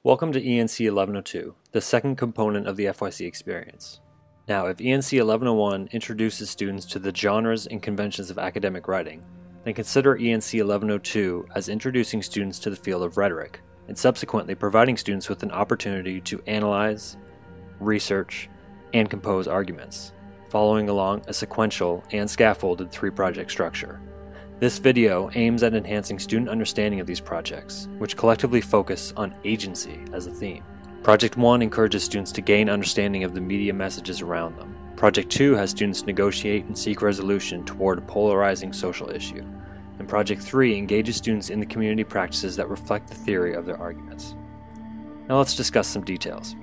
Welcome to ENC 1102, the second component of the FYC experience. Now, if ENC 1101 introduces students to the genres and conventions of academic writing, then consider ENC 1102 as introducing students to the field of rhetoric, and subsequently providing students with an opportunity to analyze, research, and compose arguments, following along a sequential and scaffolded three-project structure. This video aims at enhancing student understanding of these projects, which collectively focus on agency as a theme. Project 1 encourages students to gain understanding of the media messages around them. Project 2 has students negotiate and seek resolution toward a polarizing social issue. And Project 3 engages students in the community practices that reflect the theory of their arguments. Now let's discuss some details.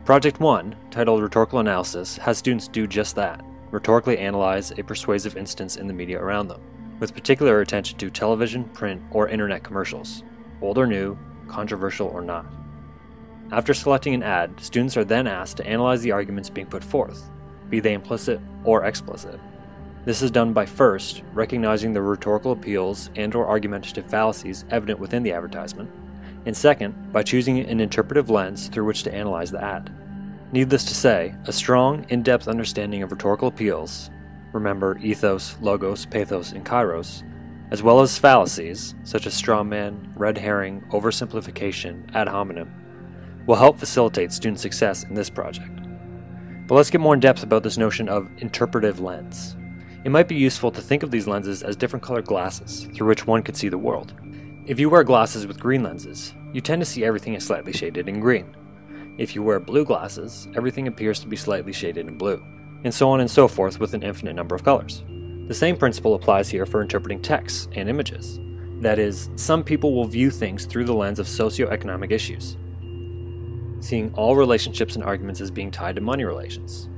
Project 1, titled Rhetorical Analysis, has students do just that, rhetorically analyze a persuasive instance in the media around them, with particular attention to television, print, or internet commercials, old or new, controversial or not. After selecting an ad, students are then asked to analyze the arguments being put forth, be they implicit or explicit. This is done by first recognizing the rhetorical appeals and/or argumentative fallacies evident within the advertisement, and second, by choosing an interpretive lens through which to analyze the ad. Needless to say, a strong, in-depth understanding of rhetorical appeals, remember ethos, logos, pathos, and kairos, as well as fallacies, such as strawman, red herring, oversimplification, ad hominem, will help facilitate student success in this project. But let's get more in depth about this notion of interpretive lens. It might be useful to think of these lenses as different colored glasses through which one could see the world. If you wear glasses with green lenses, you tend to see everything as slightly shaded in green. If you wear blue glasses, everything appears to be slightly shaded in blue, and so on and so forth with an infinite number of colors. The same principle applies here for interpreting texts and images. That is, some people will view things through the lens of socioeconomic issues, seeing all relationships and arguments as being tied to money relations.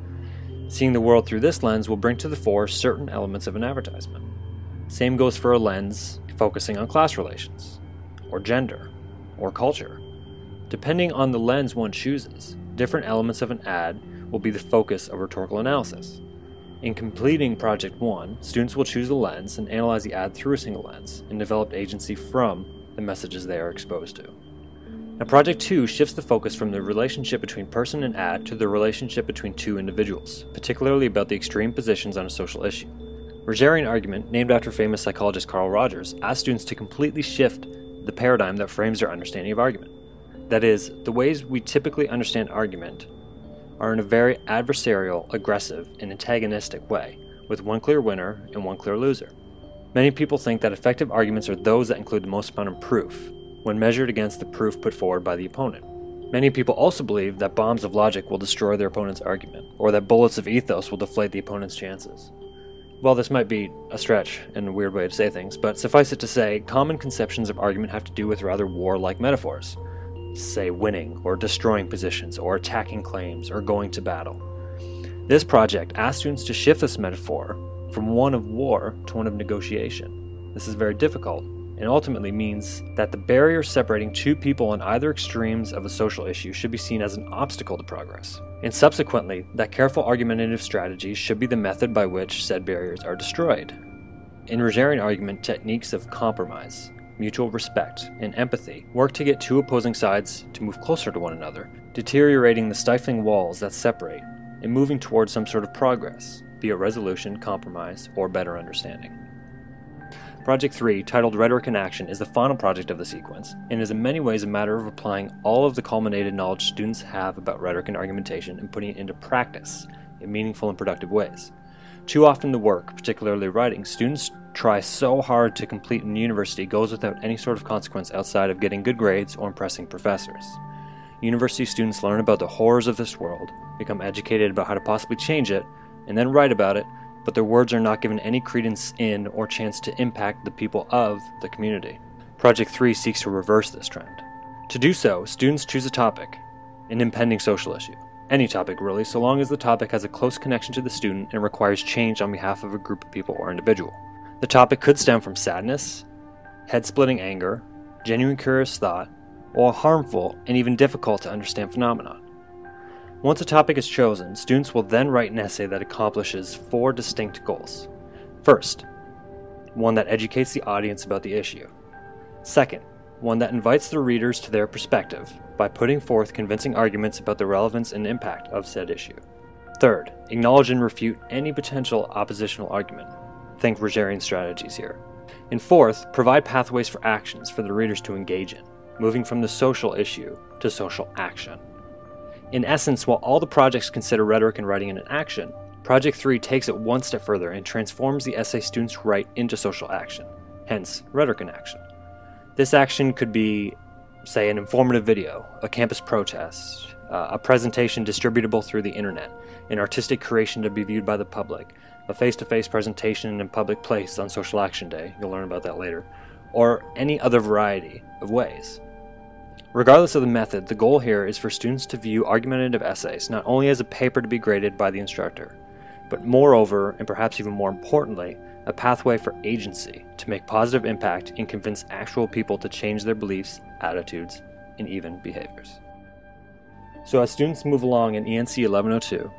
Seeing the world through this lens will bring to the fore certain elements of an advertisement. Same goes for a lens focusing on class relations, or gender, or culture. Depending on the lens one chooses, different elements of an ad will be the focus of rhetorical analysis. In completing Project 1, students will choose a lens and analyze the ad through a single lens and develop agency from the messages they are exposed to. Now, Project 2 shifts the focus from the relationship between person and ad to the relationship between two individuals, particularly about the extreme positions on a social issue. Rogerian argument, named after famous psychologist Carl Rogers, asks students to completely shift the paradigm that frames their understanding of argument. That is, the ways we typically understand argument are in a very adversarial, aggressive, and antagonistic way, with one clear winner and one clear loser. Many people think that effective arguments are those that include the most amount of proof, when measured against the proof put forward by the opponent. Many people also believe that bombs of logic will destroy their opponent's argument, or that bullets of ethos will deflate the opponent's chances. Well, this might be a stretch and a weird way to say things, but suffice it to say, common conceptions of argument have to do with rather warlike metaphors. Say winning, or destroying positions, or attacking claims, or going to battle. This project asks students to shift this metaphor from one of war to one of negotiation. This is very difficult, and ultimately means that the barrier separating two people on either extremes of a social issue should be seen as an obstacle to progress, and subsequently, that careful argumentative strategies should be the method by which said barriers are destroyed. In Rogerian argument, techniques of compromise, mutual respect, and empathy work to get two opposing sides to move closer to one another, deteriorating the stifling walls that separate, and moving towards some sort of progress, be it resolution, compromise, or better understanding. Project 3, titled Rhetoric in Action, is the final project of the sequence, and is in many ways a matter of applying all of the culminated knowledge students have about rhetoric and argumentation and putting it into practice in meaningful and productive ways. Too often the work, particularly writing, students try so hard to complete in university goes without any sort of consequence outside of getting good grades or impressing professors. University students learn about the horrors of this world, become educated about how to possibly change it, and then write about it, but their words are not given any credence in or chance to impact the people of the community. Project 3 seeks to reverse this trend. To do so, students choose a topic, an impending social issue. Any topic really, so long as the topic has a close connection to the student and requires change on behalf of a group of people or individual. The topic could stem from sadness, head-splitting anger, genuine curious thought, or a harmful and even difficult to understand phenomenon. Once a topic is chosen, students will then write an essay that accomplishes 4 distinct goals. First, one that educates the audience about the issue. Second, one that invites the readers to their perspective by putting forth convincing arguments about the relevance and impact of said issue. Third, acknowledge and refute any potential oppositional argument. Think Rogerian strategies here. And fourth, provide pathways for actions for the readers to engage in, moving from the social issue to social action. In essence, while all the projects consider rhetoric and writing in an action, Project 3 takes it one step further and transforms the essay students write into social action, hence rhetoric in action. This action could be, say, an informative video, a campus protest, a presentation distributable through the internet, an artistic creation to be viewed by the public, a face-to-face presentation in a public place on Social Action Day, you'll learn about that later, or any other variety of ways. Regardless of the method, the goal here is for students to view argumentative essays not only as a paper to be graded by the instructor, but moreover, and perhaps even more importantly, a pathway for agency to make positive impact and convince actual people to change their beliefs, attitudes, and even behaviors. So as students move along in ENC 1102,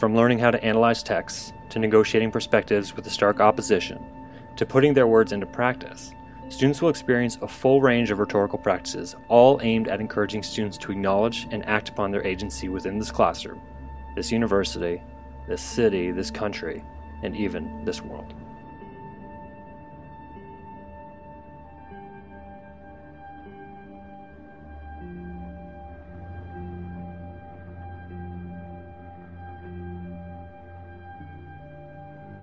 from learning how to analyze texts, to negotiating perspectives with the stark opposition, to putting their words into practice, students will experience a full range of rhetorical practices, all aimed at encouraging students to acknowledge and act upon their agency within this classroom, this university, this city, this country, and even this world.